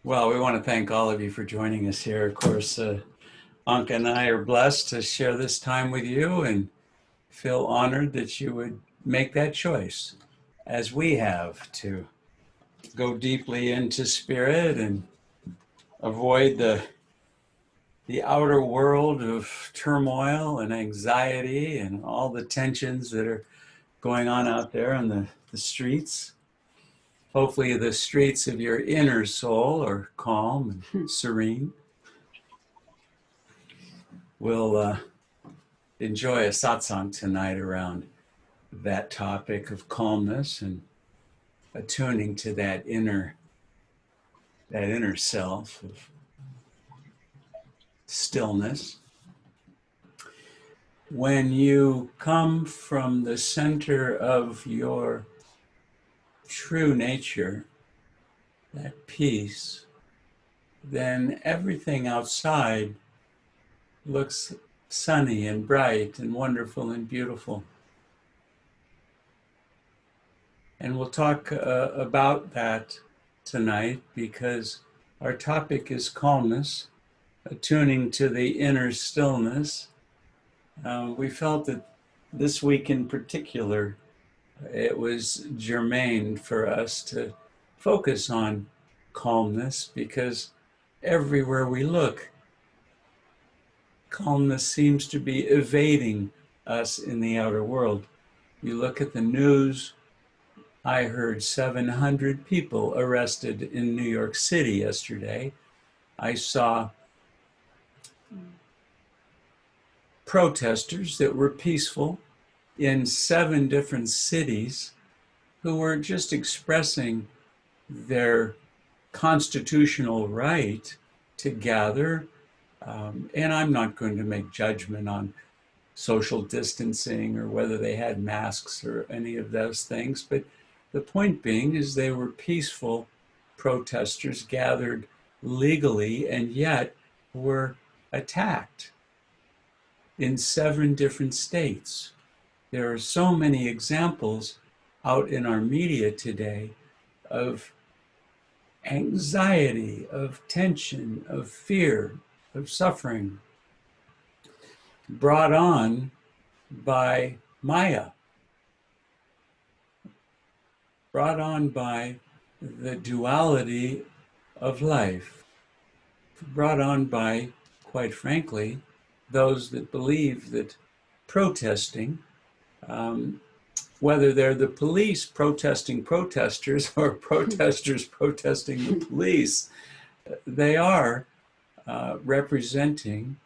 Well, we want to thank all of you for joining us here. Of course, Anka and I are blessed to share this time with you and feel honored that you would make that choice, as we have, to go deeply into spirit and avoid the outer world of turmoil and anxiety and all the tensions that are going on out there on the streets. Hopefully, the streets of your inner soul are calm and serene. We'll enjoy a satsang tonight around that topic of calmness and attuning to that inner self of stillness. When you come from the center of your true nature, that peace, then everything outside looks sunny and bright and wonderful and beautiful. And we'll talk about that tonight because our topic is calmness, attuning to the inner stillness. We felt that this week in particular, it was germane for us to focus on calmness because everywhere we look, calmness seems to be evading us in the outer world. You look at the news. I heard 700 people arrested in New York City yesterday. I saw protesters that were peaceful in 7 different cities who were just expressing their constitutional right to gather. And I'm not going to make judgment on social distancing or whether they had masks or any of those things. But the point being is they were peaceful protesters gathered legally and yet were attacked in 7 different states. There are so many examples out in our media today of anxiety, of tension, of fear, of suffering brought on by Maya, brought on by the duality of life, brought on by, quite frankly, those that believe that protesting, whether they're the police protesting protesters or protesters protesting the police, they are representing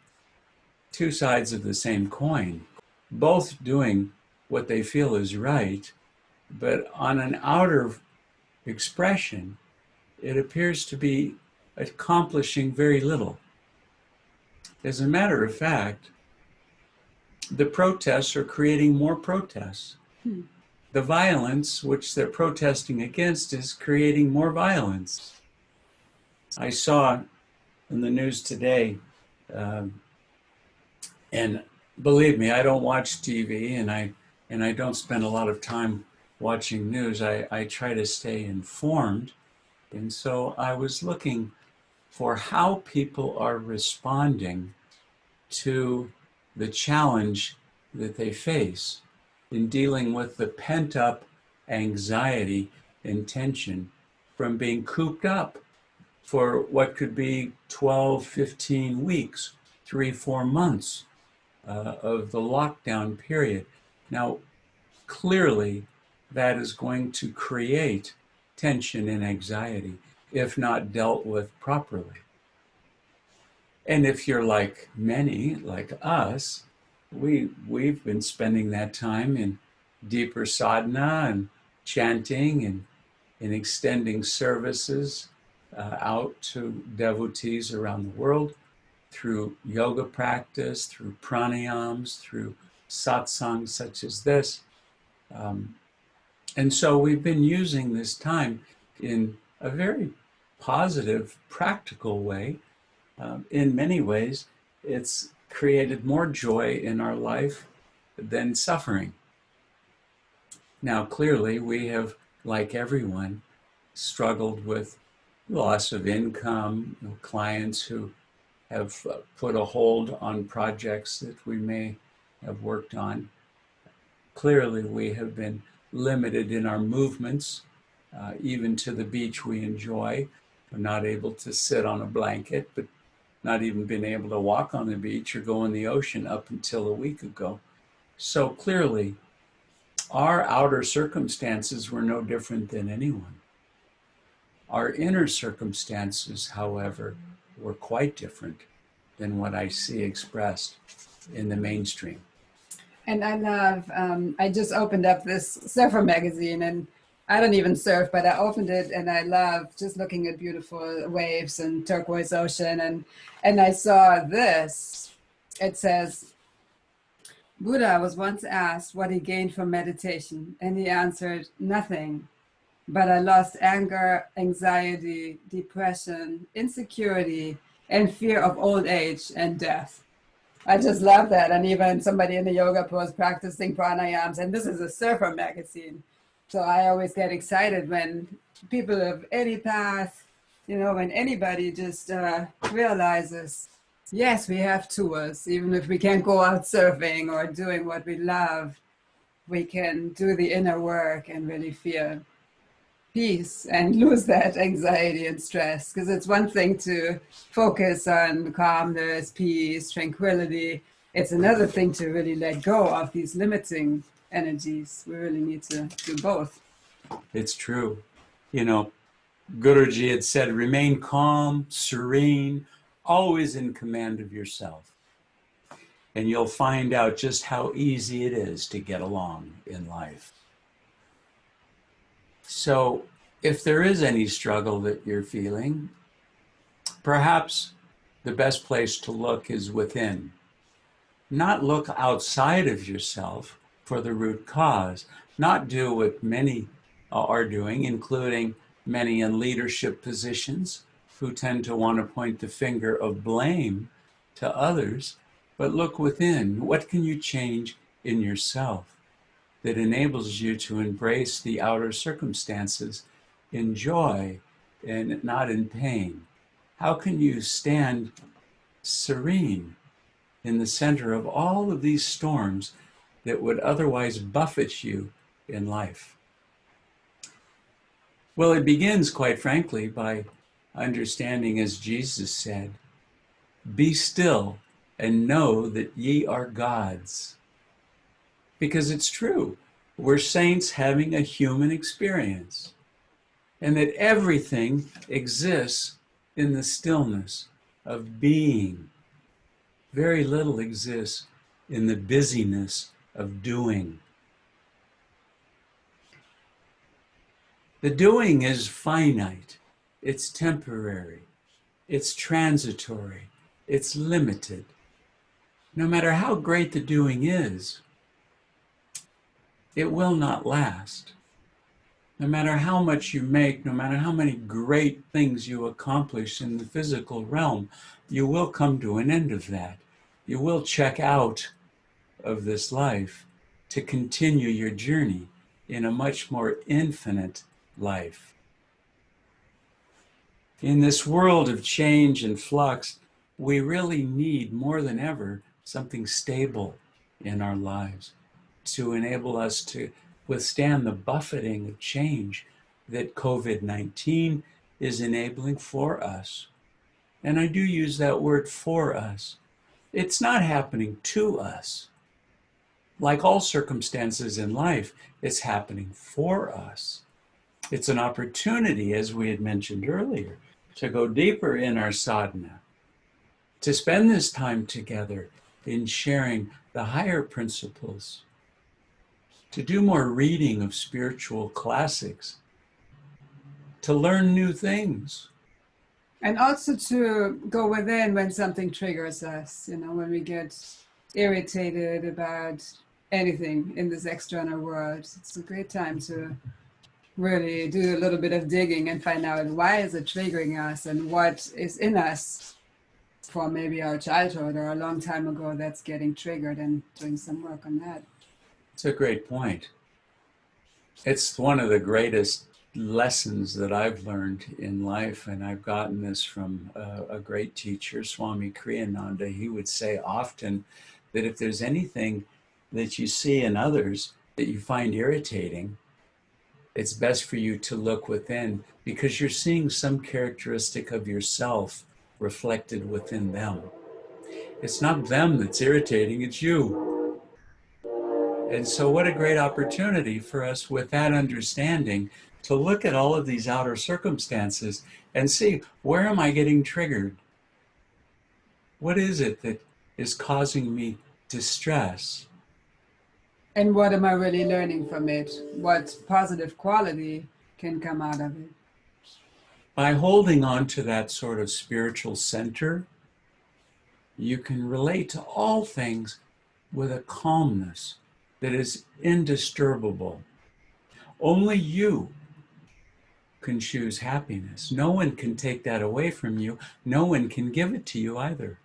2 sides of the same coin, both doing what they feel is right, but on an outer expression, it appears to be accomplishing very little. As a matter of fact, the protests are creating more protests. The violence which they're protesting against is creating more violence. I saw in the news today, and believe me, I don't watch TV and I don't spend a lot of time watching news. I try to stay informed. And so I was looking for how people are responding to the challenge that they face in dealing with the pent-up anxiety and tension from being cooped up for what could be 12, 15 weeks, 3, 4 months of the lockdown period. Now, clearly, that is going to create tension and anxiety if not dealt with properly. And if you're like many, like us, we've been spending that time in deeper sadhana and chanting and extending services out to devotees around the world through yoga practice, through pranayams, through satsang such as this. And so we've been using this time in a very positive, practical way. In many ways, it's created more joy in our life than suffering. Now, clearly, we have, like everyone, struggled with loss of income, clients who have put a hold on projects that we may have worked on. Clearly, we have been limited in our movements, even to the beach we enjoy. We're not able to sit on a blanket, but not even been able to walk on the beach or go in the ocean up until a week ago. So clearly, our outer circumstances were no different than anyone. Our inner circumstances, however, were quite different than what I see expressed in the mainstream. And I love, I just opened up this surfer magazine, and I don't even surf, but I opened it and I love just looking at beautiful waves and turquoise ocean. And I saw this. It says, Buddha was once asked what he gained from meditation, and he answered, nothing. But I lost anger, anxiety, depression, insecurity, and fear of old age and death. I just love that. And even somebody in the yoga pose practicing pranayams, and this is a surfer magazine. So I always get excited when people of any path, when anybody just realizes, yes, we have tools. Even if we can't go out surfing or doing what we love, we can do the inner work and really feel peace and lose that anxiety and stress. Because it's one thing to focus on calmness, peace, tranquility. It's another thing to really let go of these limiting energies. We really need to do both. It's true. Guruji had said, remain calm, serene, always in command of yourself. And you'll find out just how easy it is to get along in life. So if there is any struggle that you're feeling, perhaps the best place to look is within. Not look outside of yourself for the root cause. Not do what many are doing, including many in leadership positions who tend to want to point the finger of blame to others, but look within. What can you change in yourself that enables you to embrace the outer circumstances in joy and not in pain? How can you stand serene in the center of all of these storms that would otherwise buffet you in life? Well, it begins, quite frankly, by understanding, as Jesus said, be still and know that ye are gods. Because it's true. We're saints having a human experience. And that everything exists in the stillness of being. Very little exists in the busyness of doing. The doing is finite. It's temporary. It's transitory. It's limited. No matter how great the doing is, it will not last. No matter how much you make, no matter how many great things you accomplish in the physical realm, you will come to an end of that. You will check out of this life to continue your journey in a much more infinite life. In this world of change and flux, we really need more than ever something stable in our lives to enable us to withstand the buffeting of change that COVID-19 is enabling for us. And I do use that word for us. It's not happening to us. Like all circumstances in life, it's happening for us. It's an opportunity, as we had mentioned earlier, to go deeper in our sadhana, to spend this time together in sharing the higher principles, to do more reading of spiritual classics, to learn new things. And also to go within when something triggers us, when we get irritated about anything in this external world. It's a great time to really do a little bit of digging and find out why is it triggering us and what is in us from maybe our childhood or a long time ago that's getting triggered, and doing some work on that. It's a great point. It's one of the greatest lessons that I've learned in life, and I've gotten this from a great teacher, Swami Kriyananda. He would say often that if there's anything that you see in others that you find irritating, it's best for you to look within, because you're seeing some characteristic of yourself reflected within them. It's not them that's irritating, it's you. And so, what a great opportunity for us with that understanding to look at all of these outer circumstances and see, where am I getting triggered? What is it that is causing me distress? And what am I really learning from it? What positive quality can come out of it? By holding on to that sort of spiritual center, you can relate to all things with a calmness that is indisturbable. Only you can choose happiness. No one can take that away from you. No one can give it to you either.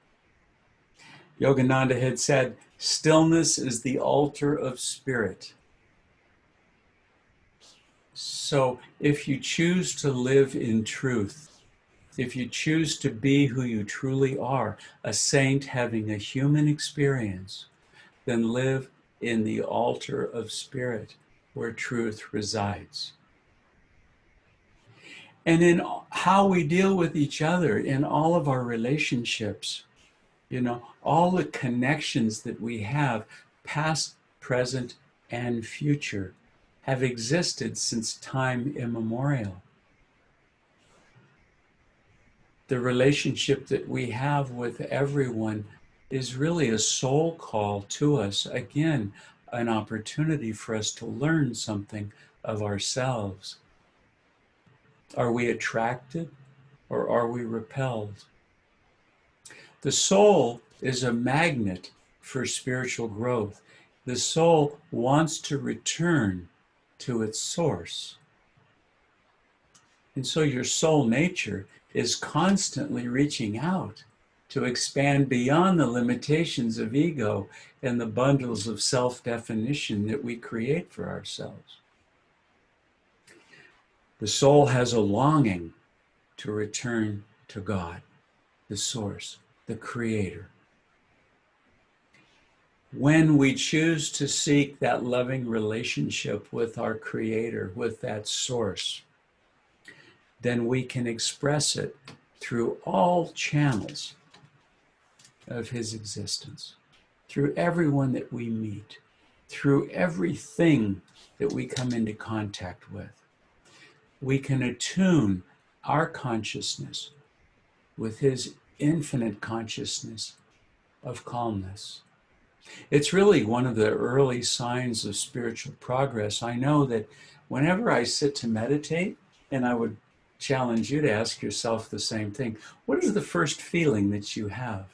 Yogananda had said, stillness is the altar of spirit. So if you choose to live in truth, if you choose to be who you truly are, a saint having a human experience, then live in the altar of spirit where truth resides. And in how we deal with each other, in all of our relationships, all the connections that we have, past, present, and future, have existed since time immemorial. The relationship that we have with everyone is really a soul call to us. Again, an opportunity for us to learn something of ourselves. Are we attracted or are we repelled? The soul is a magnet for spiritual growth. The soul wants to return to its source. And so your soul nature is constantly reaching out to expand beyond the limitations of ego and the bundles of self-definition that we create for ourselves. The soul has a longing to return to God, the source, the creator. When we choose to seek that loving relationship with our creator, with that source, then we can express it through all channels of his existence, through everyone that we meet, through everything that we come into contact with. We can attune our consciousness with his infinite consciousness of calmness. It's really one of the early signs of spiritual progress. I know that whenever I sit to meditate, and I would challenge you to ask yourself the same thing, what is the first feeling that you have?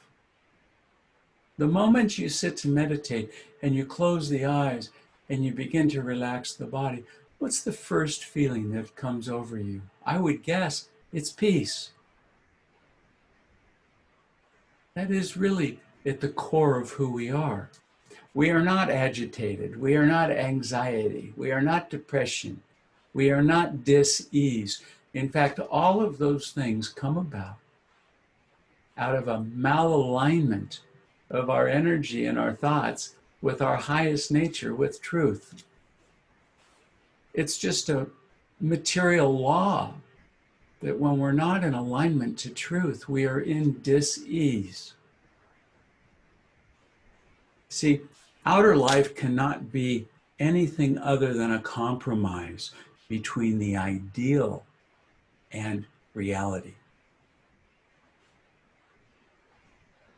The moment you sit to meditate and you close the eyes and you begin to relax the body, what's the first feeling that comes over you? I would guess it's peace. That is really at the core of who we are. We are not agitated. We are not anxiety. We are not depression. We are not dis-ease. In fact, all of those things come about out of a malalignment of our energy and our thoughts with our highest nature, with truth. It's just a material law that when we're not in alignment to truth, we are in dis-ease. See, outer life cannot be anything other than a compromise between the ideal and reality.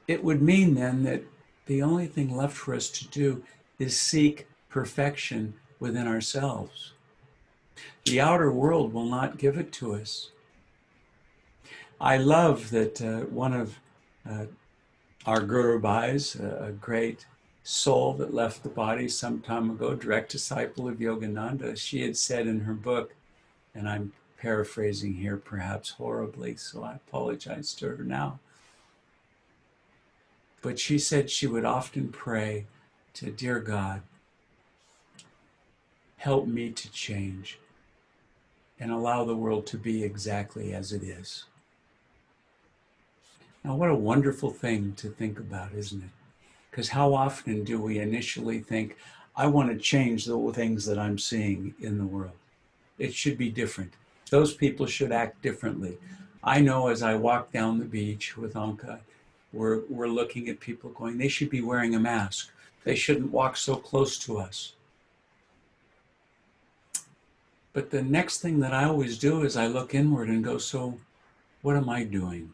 It would mean then that the only thing left for us to do is seek perfection within ourselves. The outer world will not give it to us. I love that one of our Gurubhais, a great soul that left the body some time ago, direct disciple of Yogananda, she had said in her book, and I'm paraphrasing here perhaps horribly, so I apologize to her now, but she said she would often pray to, dear God, help me to change. and allow the world to be exactly as it is. Now, what a wonderful thing to think about, isn't it? Because how often do we initially think, I want to change the things that I'm seeing in the world? It should be different. Those people should act differently. I know as I walk down the beach with Anka, we're looking at people going, they should be wearing a mask. They shouldn't walk so close to us. But the next thing that I always do is I look inward and go, so what am I doing?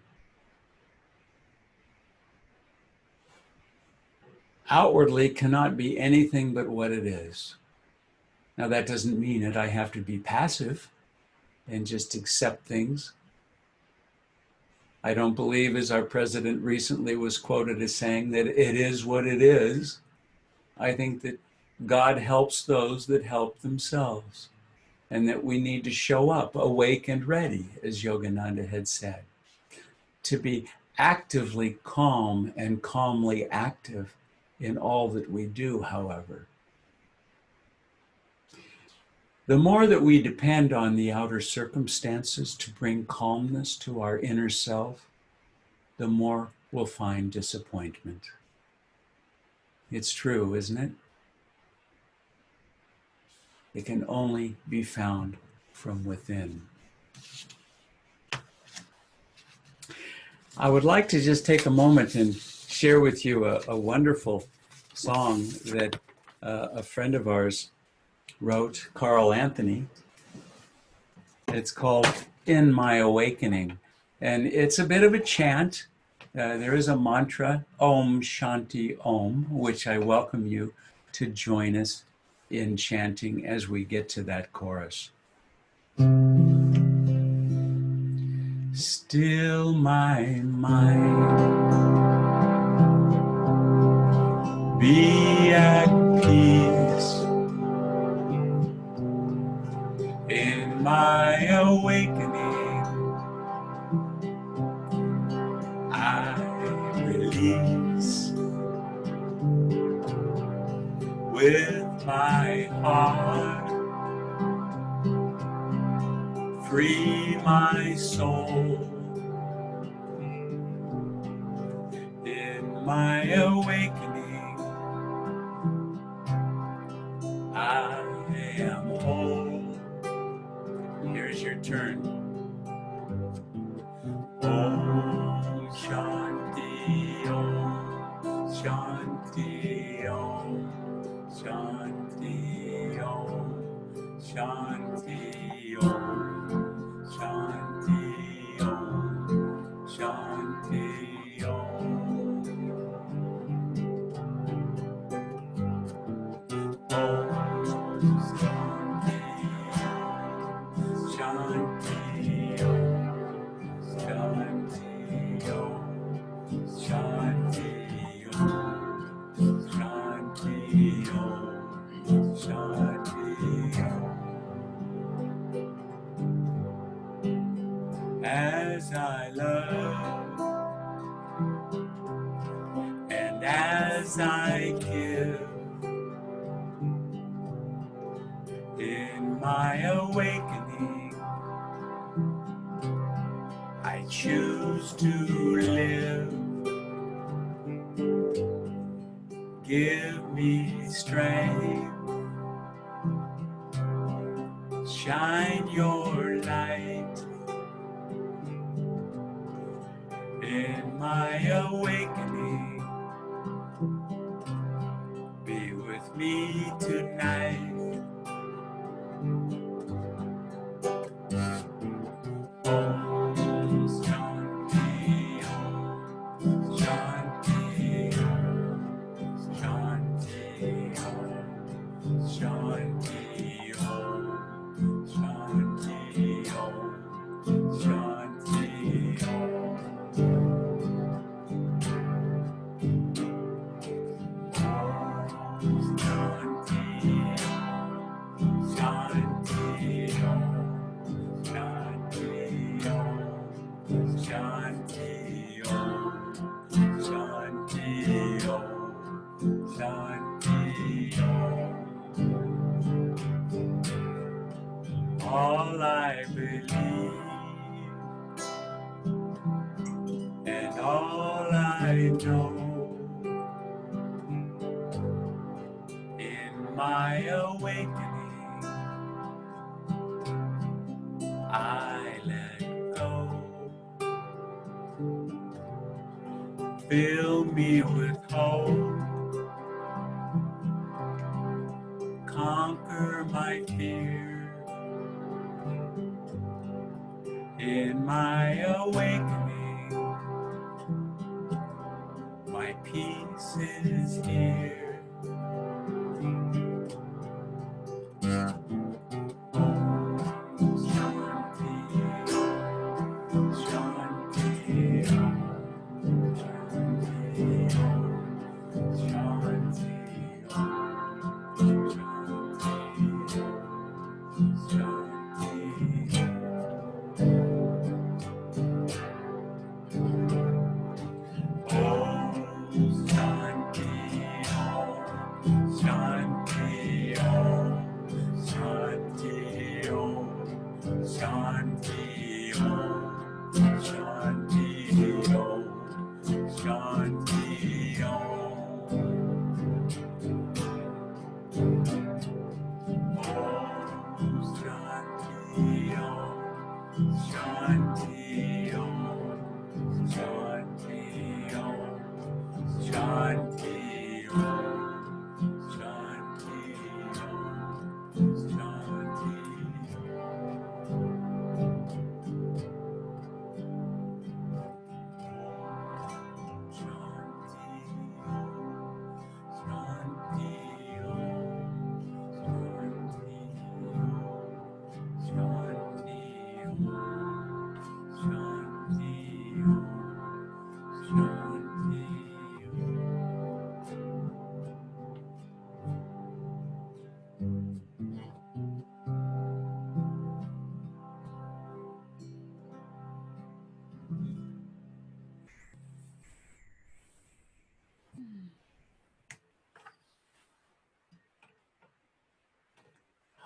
Outwardly cannot be anything but what it is. Now, that doesn't mean that I have to be passive and just accept things. I don't believe, as our president recently was quoted as saying, that it is what it is. I think that God helps those that help themselves, and that we need to show up awake and ready, as Yogananda had said, to be actively calm and calmly active in all that we do, however. The more that we depend on the outer circumstances to bring calmness to our inner self, the more we'll find disappointment. It's true, isn't it? It can only be found from within. I would like to just take a moment and share with you a wonderful song that a friend of ours wrote, Carl Anthony. It's called In My Awakening. And it's a bit of a chant. There is a mantra, Om Shanti Om, which I welcome you to join us in chanting as we get to that chorus. Still my mind, be at peace. In my awakening, I release. With my heart, free my soul. In my awakening, I am whole. Here's your turn. Om Shanti Om Shanti Om Shanti Om Shanti Om Shanti Om Shanti Om. Om Shanti Shanti Om Shanti Om Shanti Om Shanti Om Shanti Om. As I love and as I give, in my awakening, I choose to live. Give me strength, shine your light in my awakening. Be with me tonight. Om Shanti Om Shanti Om Shanti Om Shanti Om Shanti Om Shanti Om. all I believe, and all I know. In my awakening, I let go. Fill me with hope, conquer my fear. In my awakening, my peace is here.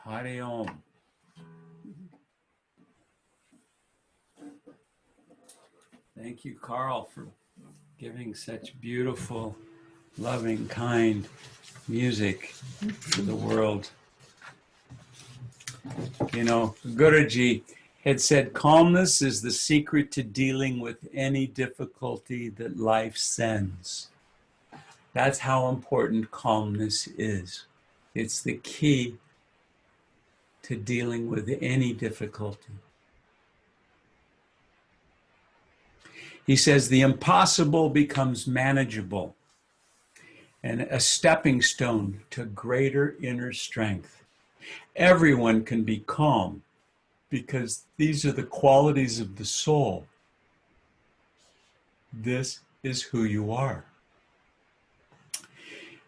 Hari Om. Thank you, Carl, for giving such beautiful, loving, kind music for the world. You know, Guruji had said, calmness is the secret to dealing with any difficulty that life sends. That's how important calmness is. It's the key to dealing with any difficulty. He says the impossible becomes manageable and a stepping stone to greater inner strength. Everyone can be calm because these are the qualities of the soul. This is who you are.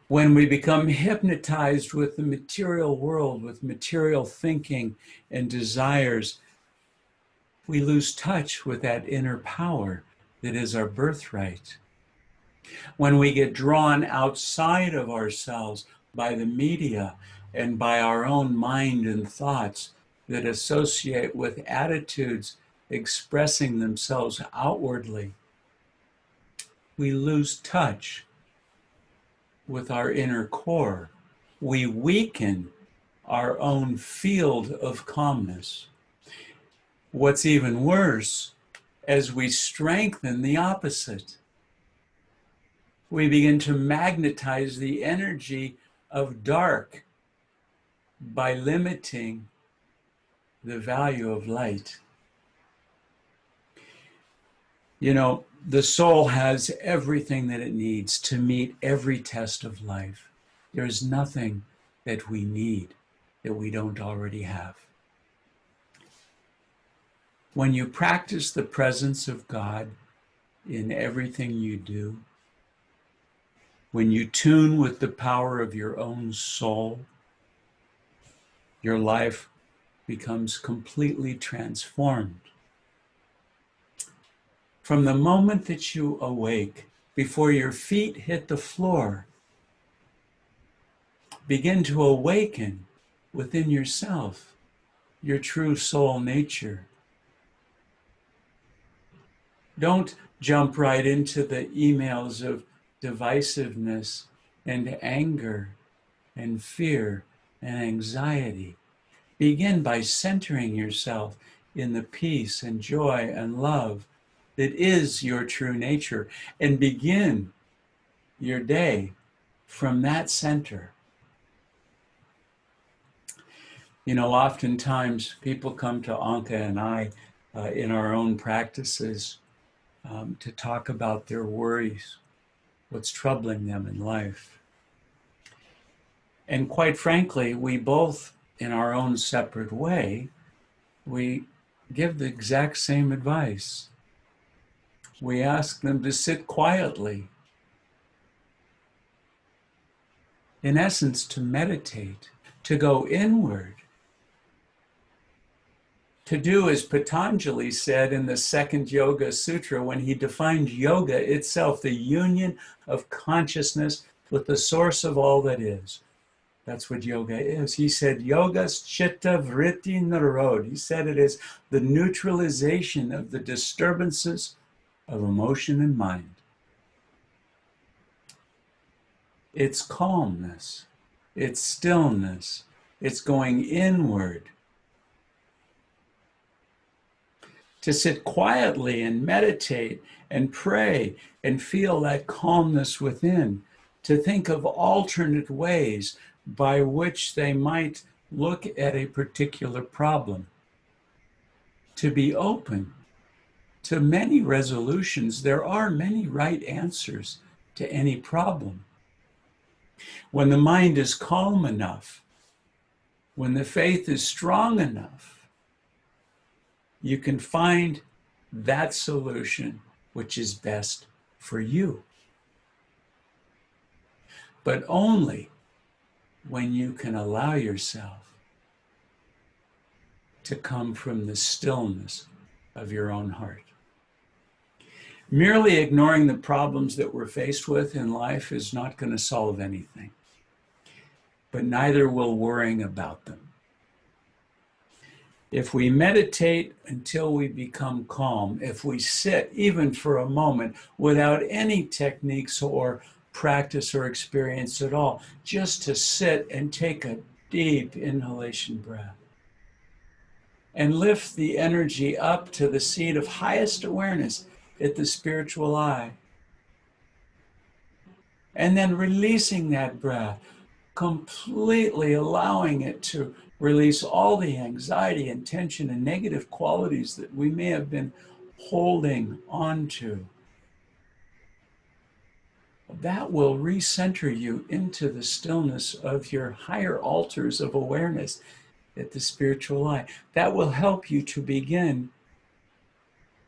When we become hypnotized with the material world, with material thinking and desires, we lose touch with that inner power that is our birthright. When we get drawn outside of ourselves by the media and by our own mind and thoughts that associate with attitudes expressing themselves outwardly, we lose touch with our inner core. We weaken our own field of calmness. What's even worse, as we strengthen the opposite, we begin to magnetize the energy of dark by limiting the value of light. You know, the soul has everything that it needs to meet every test of life. There's nothing that we need that we don't already have. When you practice the presence of God in everything you do, when you tune with the power of your own soul, your life becomes completely transformed. From the moment that you awake, before your feet hit the floor, begin to awaken within yourself your true soul nature. Don't jump right into the emails of divisiveness and anger and fear and anxiety. Begin by centering yourself in the peace and joy and love that is your true nature, and begin your day from that center. You know, oftentimes people come to Anka and I in our own practices to talk about their worries, what's troubling them in life. And quite frankly, we both, in our own separate way, we give the exact same advice. We ask them to sit quietly. In essence, to meditate, to go inward, to do as Patanjali said in the second Yoga Sutra when he defined yoga itself, the union of consciousness with the source of all that is. That's what yoga is. He said, Yoga's chitta vritti narod. He said it is the neutralization of the disturbances of emotion and mind. It's calmness. It's stillness. It's going inward. To sit quietly and meditate and pray and feel that calmness within. To think of alternate ways by which they might look at a particular problem. To be open to many resolutions. There are many right answers to any problem. When the mind is calm enough, when the faith is strong enough, you can find that solution which is best for you. But only when you can allow yourself to come from the stillness of your own heart. Merely ignoring the problems that we're faced with in life is not going to solve anything, but neither will worrying about them. If we meditate until we become calm, if we sit even for a moment without any techniques or practice or experience at all, just to sit and take a deep inhalation breath and lift the energy up to the seat of highest awareness at the spiritual eye. And then releasing that breath, completely allowing it to release all the anxiety and tension and negative qualities that we may have been holding onto. That will recenter you into the stillness of your higher altars of awareness at the spiritual eye. That will help you to begin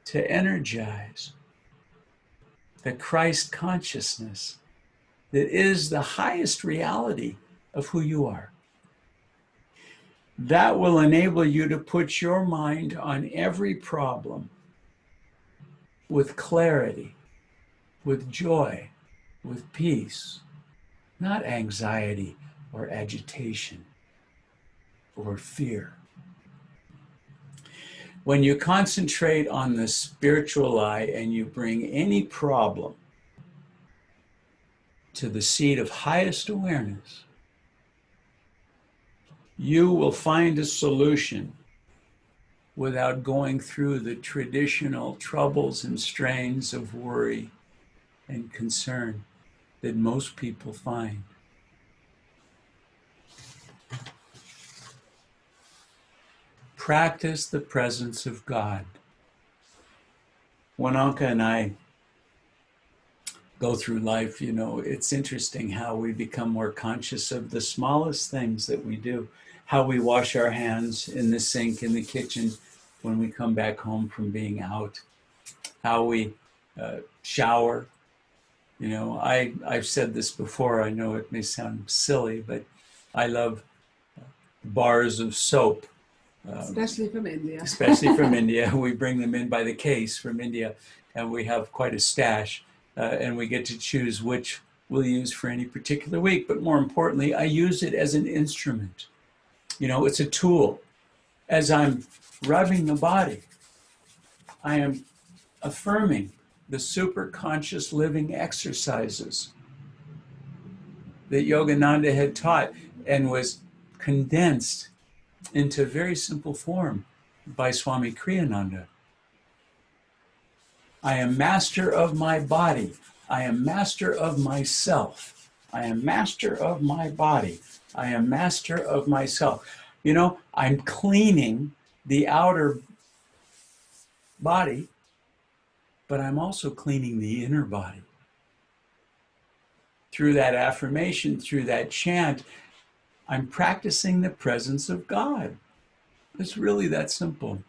to energize the Christ consciousness that is the highest reality of who you are. That will enable you to put your mind on every problem with clarity, with joy, with peace, not anxiety or agitation or fear. When you concentrate on the spiritual eye and you bring any problem to the seat of highest awareness, you will find a solution without going through the traditional troubles and strains of worry and concern that most people find. Practice the presence of God. When Anka and I go through life, you know, it's interesting how we become more conscious of the smallest things that we do. How we wash our hands in the sink in the kitchen when we come back home from being out. How we shower. You know, I've said this before, I know it may sound silly, but I love bars of soap. Especially from India. Especially from India. We bring them in by the case from India, and we have quite a stash, and we get to choose which we'll use for any particular week. But more importantly, I use it as an instrument. You know, it's a tool. As I'm rubbing the body, I am affirming the superconscious living exercises that Yogananda had taught and was condensed into very simple form by Swami Kriyananda. I am master of my body. I am master of myself. I am master of my body. I am master of myself. You know, I'm cleaning the outer body, but I'm also cleaning the inner body. Through that affirmation, through that chant, I'm practicing the presence of God. It's really that simple.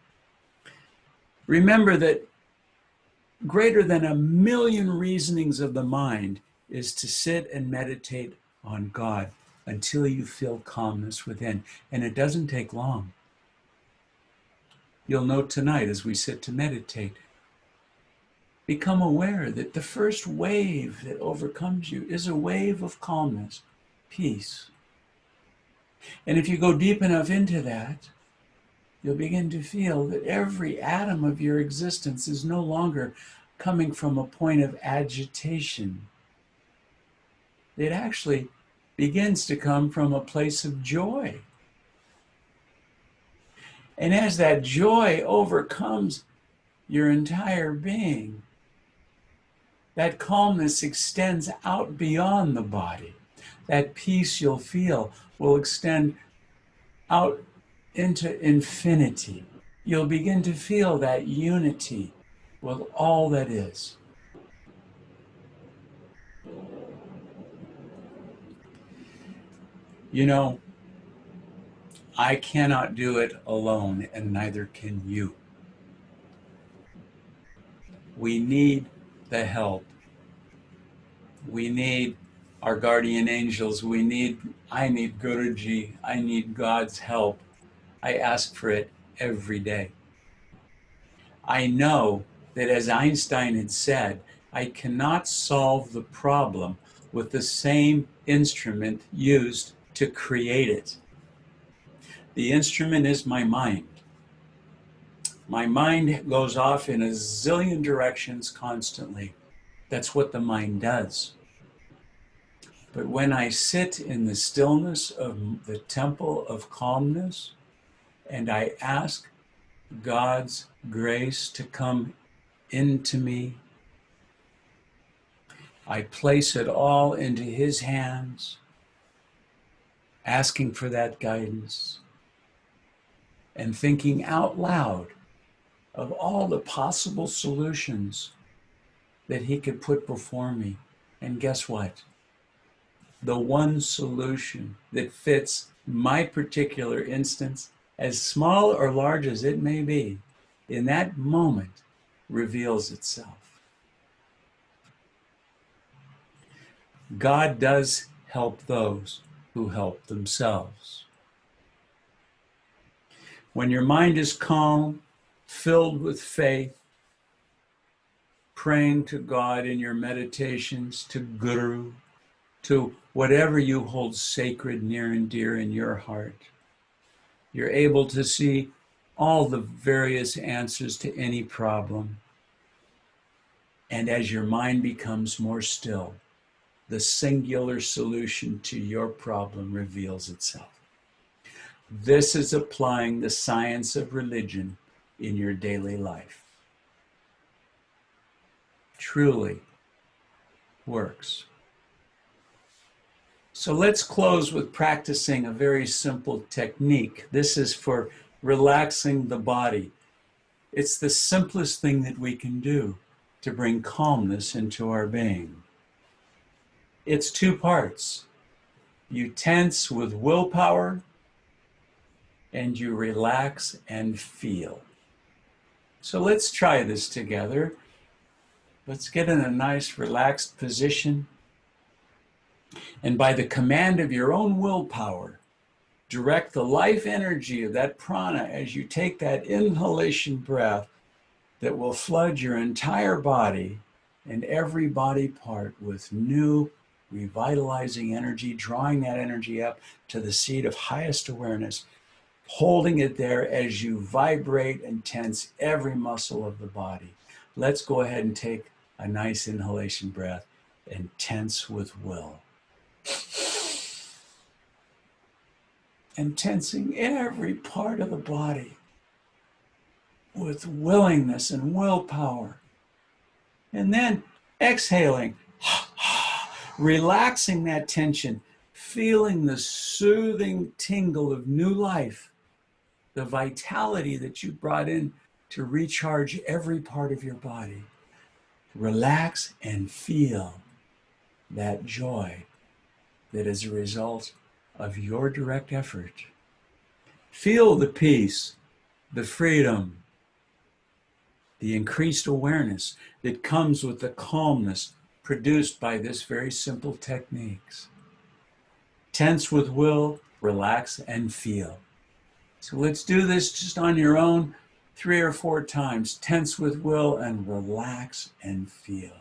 Remember that greater than 1,000,000 reasonings of the mind is to sit and meditate on God until you feel calmness within. And it doesn't take long. You'll note tonight as we sit to meditate, become aware that the first wave that overcomes you is a wave of calmness, peace. And if you go deep enough into that, you'll begin to feel that every atom of your existence is no longer coming from a point of agitation. It actually begins to come from a place of joy. And as that joy overcomes your entire being, that calmness extends out beyond the body. That peace you'll feel will extend out into infinity. You'll begin to feel that unity with all that is. You know, I cannot do it alone, and neither can you. We need the help. We need our guardian angels. I need Guruji. I need God's help. I ask for it every day. I know that, as Einstein had said, I cannot solve the problem with the same instrument used to create it. The instrument is my mind. My mind goes off in a zillion directions constantly. That's what the mind does. But when I sit in the stillness of the temple of calmness and I ask God's grace to come into me, I place it all into His hands, asking for that guidance and thinking out loud of all the possible solutions that He could put before me. And guess what? The one solution that fits my particular instance, as small or large as it may be, in that moment reveals itself. God does help those who help themselves. When your mind is calm, filled with faith, praying to God in your meditations, to Guru, to whatever you hold sacred, near and dear in your heart, you're able to see all the various answers to any problem. And as your mind becomes more still, the singular solution to your problem reveals itself. This is applying the science of religion in your daily life. Truly works. So let's close with practicing a very simple technique. This is for relaxing the body. It's the simplest thing that we can do to bring calmness into our being. It's two parts. You tense with willpower and you relax and feel. So let's try this together. Let's get in a nice relaxed position. And by the command of your own willpower, direct the life energy of that prana as you take that inhalation breath that will flood your entire body and every body part with new revitalizing energy, drawing that energy up to the seat of highest awareness. holding it there as you vibrate and tense every muscle of the body. Let's go ahead and take a nice inhalation breath and tense with will. And tensing every part of the body with willingness and willpower. And then exhaling, relaxing that tension, feeling the soothing tingle of new life, the vitality that you brought in to recharge every part of your body. Relax and feel that joy that is a result of your direct effort. Feel the peace, the freedom, the increased awareness that comes with the calmness produced by this very simple techniques. Tense with will, relax and feel. So let's do this just on your own 3 or 4 times. Tense with will and relax and feel.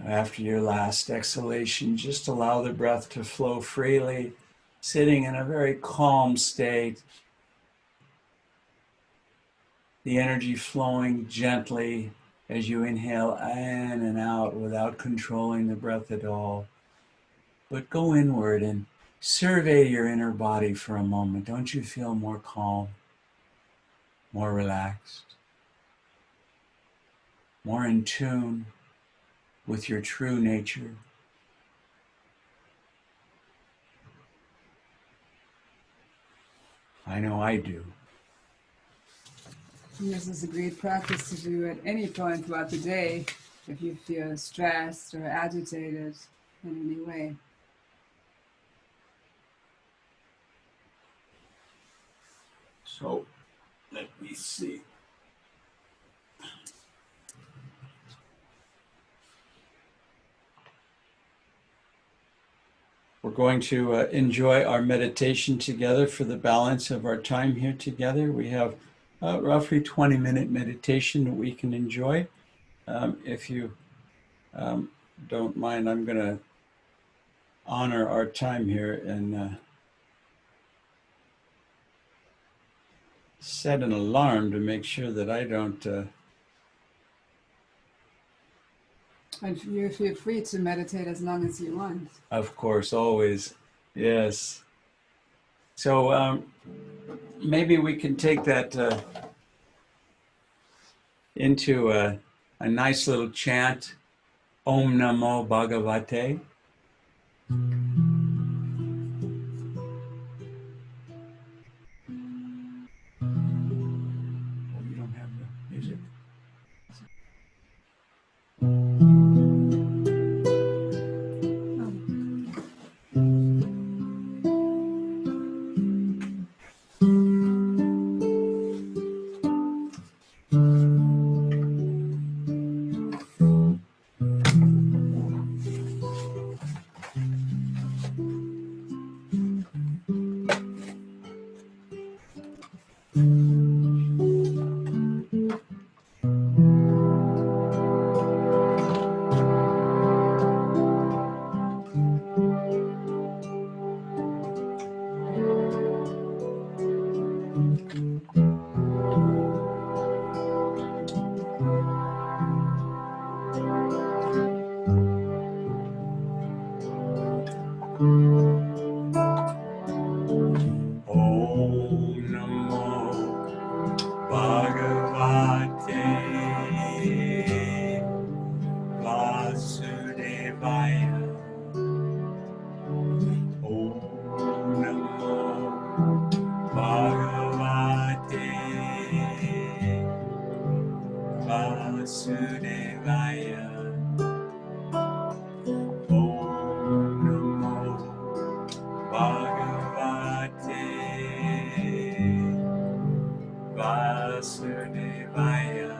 After your last exhalation, just allow the breath to flow freely, sitting in a very calm state. The energy flowing gently as you inhale in and out without controlling the breath at all. But go inward and survey your inner body for a moment. Don't you feel more calm, more relaxed, more in tune with your true nature? I know I do. This is a great practice to do at any point throughout the day if you feel stressed or agitated in any way. So, let me see. We're going to enjoy our meditation together for the balance of our time here together. We have roughly 20-minute meditation that we can enjoy. If you don't mind, I'm going to honor our time here and set an alarm to make sure that I don't... And you feel free to meditate as long as you want. Of course, always. Yes. So maybe we can take that into a nice little chant. Om Namo Bhagavate. Oh, you don't have the music. Om Namo Bhagavate Vasudevaya. Om Namo Bhagavate Vasudevaya. Om Namo Bhagavate Vasudevaya.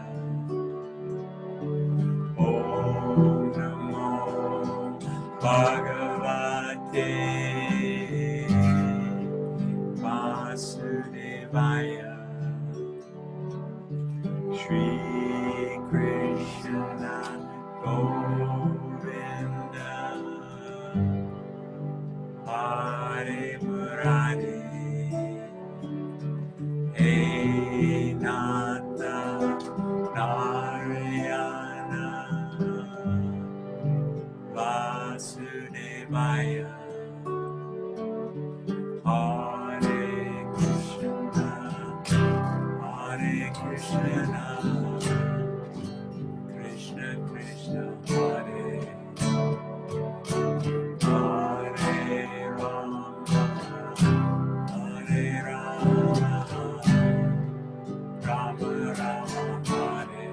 Om Namo Bhagavate Vasudevaya. Shri Krishna Govinda Hare Murari Hey Nata Narayana Vasudevaya. Hare Krishna Krishna Krishna Hare Hare Rama Hare Rama Rama Rama Hare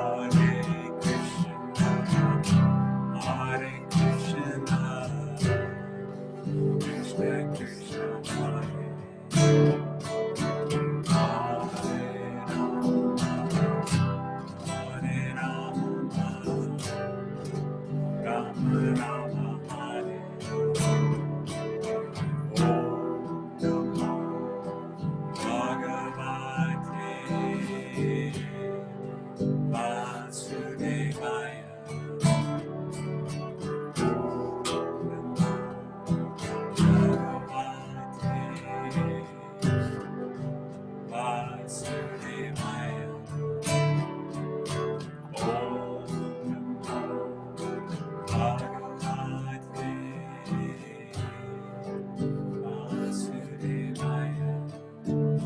Hare Krishna Hare Krishna Krishna Krishna Hare Hare Rama Rama Rama Hare Om Namo Bhagavate Vasudevaya. Om Namo Bhagavate Vasudevaya. Om Namo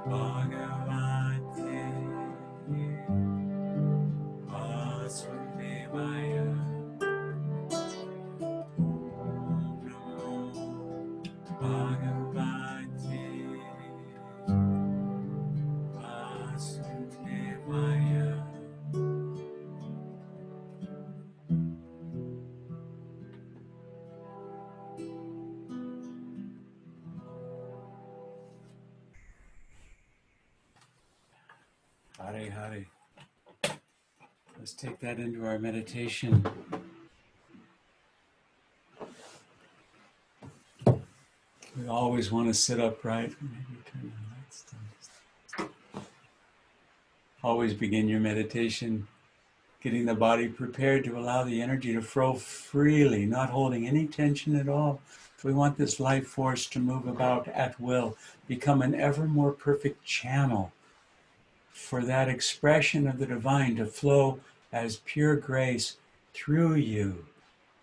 Bhagavate Vasudevaya. Bhagavate Vasudevaya. Om Namo Bhagavate Vasudevaya. Hare Hare. Let's take that into our meditation. We always want to sit upright. Maybe turn the lights down. Always begin your meditation getting the body prepared to allow the energy to flow freely, not holding any tension at all. We want this life force to move about at will, become an ever more perfect channel for that expression of the divine to flow as pure grace through you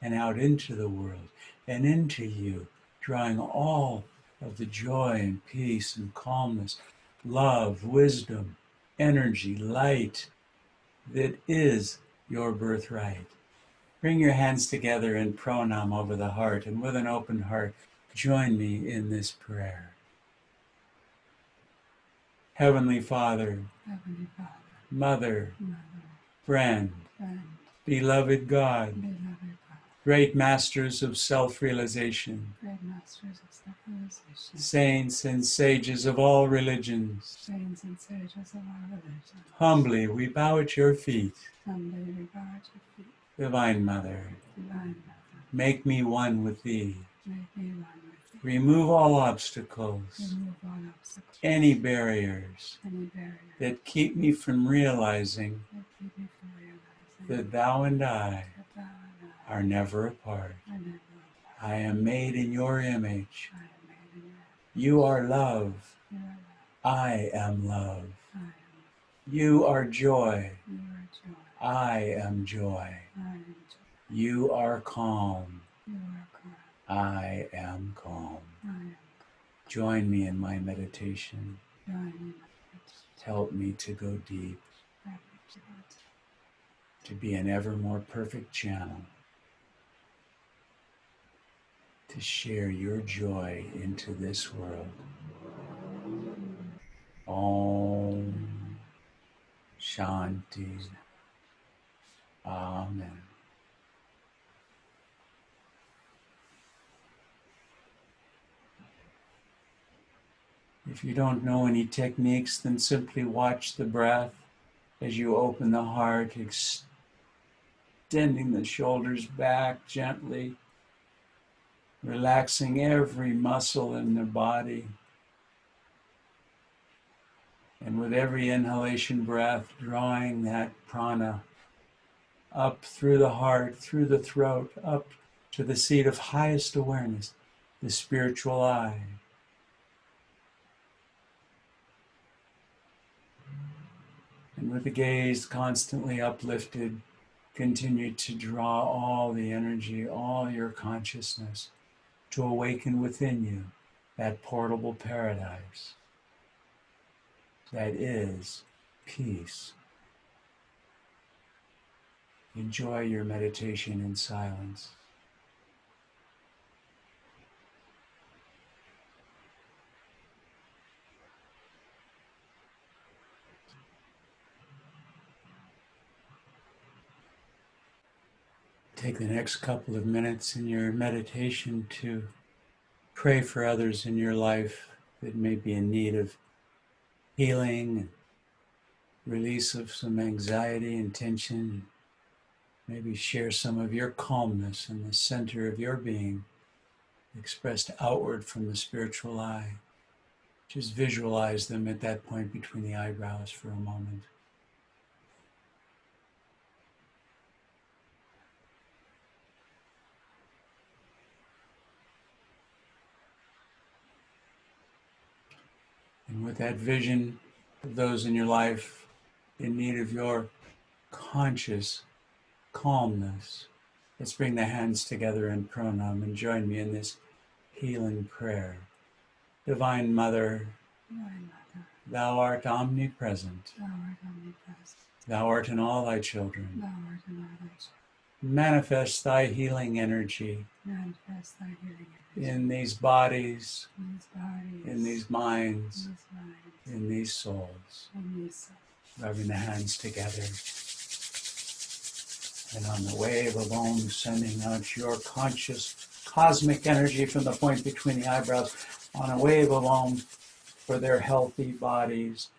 and out into the world and into you, drawing all of the joy and peace and calmness, love, wisdom, energy, light that is your birthright. Bring your hands together in pranam over the heart, and with an open heart, join me in this prayer. Heavenly Father, Mother, Friend, beloved God, great masters of self-realization, saints and sages of all religions, humbly we bow at your feet. Divine Mother, make me one with thee. Remove all obstacles, any barriers that keep me from realizing that thou and I are never apart. I am made in your image. You are love. I am love. You are joy. I am joy. You are calm. I am calm. Join me in my meditation. Help me to go deep, to be an ever more perfect channel, to share your joy into this world. Om Shanti. Amen. If you don't know any techniques, then simply watch the breath as you open the heart, extending the shoulders back gently, relaxing every muscle in the body. And with every inhalation breath, drawing that prana up through the heart, through the throat, up to the seat of highest awareness, the spiritual eye. And with the gaze constantly uplifted, continue to draw all the energy, all your consciousness to awaken within you that portable paradise that is peace. Enjoy your meditation in silence. Take the next couple of minutes in your meditation to pray for others in your life that may be in need of healing, release of some anxiety and tension. Maybe share some of your calmness in the center of your being, expressed outward from the spiritual eye. Just visualize them at that point between the eyebrows for a moment. And with that vision of those in your life in need of your conscious calmness, let's bring the hands together in pranam and join me in this healing prayer. Divine Mother, Thou art omnipresent. Thou art in all thy children. Manifest thy healing energy in these bodies, in these minds, in these souls. Rubbing the hands together. And on the wave of Om, sending out your conscious cosmic energy from the point between the eyebrows, on a wave of Om for their healthy bodies.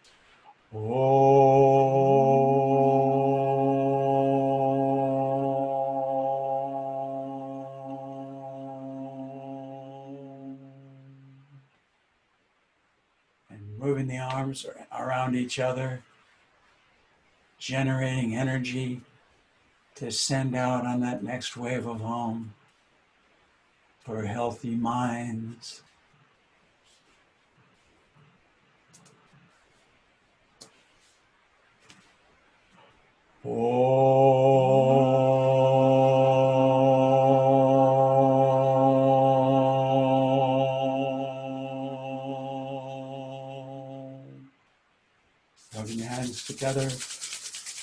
And moving the arms around each other, generating energy to send out on that next wave of Om for healthy minds. Rubbing the hands together,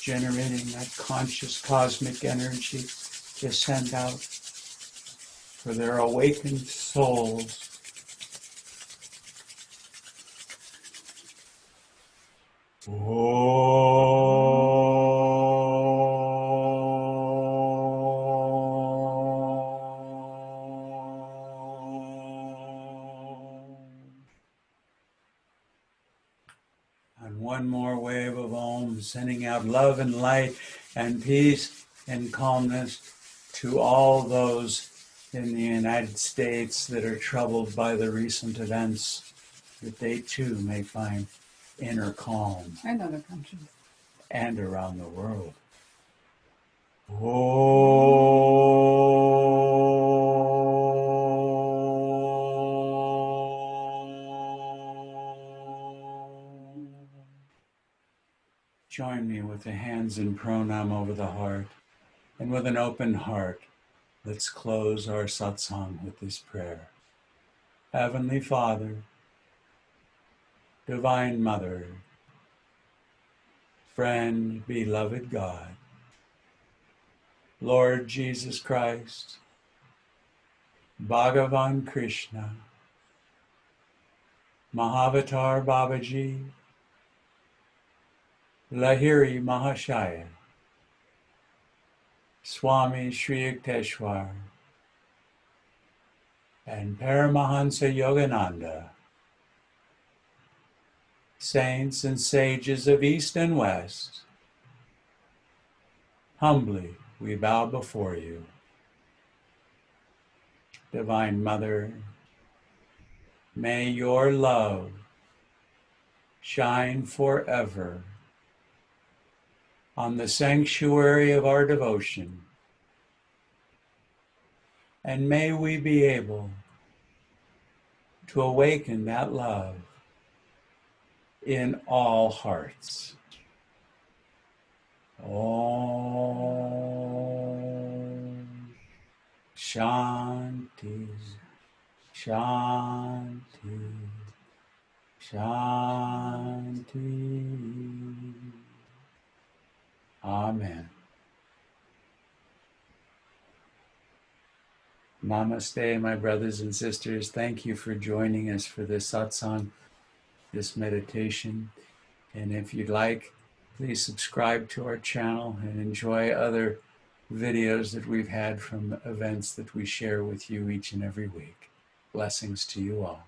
generating that conscious cosmic energy to send out for their awakened souls. And one more wave of Om, sending out love and light and peace and calmness to all those in the United States that are troubled by the recent events, that they too may find inner calm. And other countries. And around the world. Join me with the hands in pranam over the heart, and with an open heart, let's close our satsang with this prayer. Heavenly Father, Divine Mother, friend, beloved God, Lord Jesus Christ, Bhagavan Krishna, Mahavatar Babaji, Lahiri Mahashaya, Swami Sri Yukteswar, and Paramahansa Yogananda, saints and sages of East and West, humbly we bow before you. Divine Mother, may your love shine forever on the sanctuary of our devotion, and may we be able to awaken that love in all hearts. Om Shanti, Shanti, Shanti. Amen. Namaste, my brothers and sisters. Thank you for joining us for this satsang, this meditation. And if you'd like, please subscribe to our channel and enjoy other videos that we've had from events that we share with you each and every week. Blessings to you all.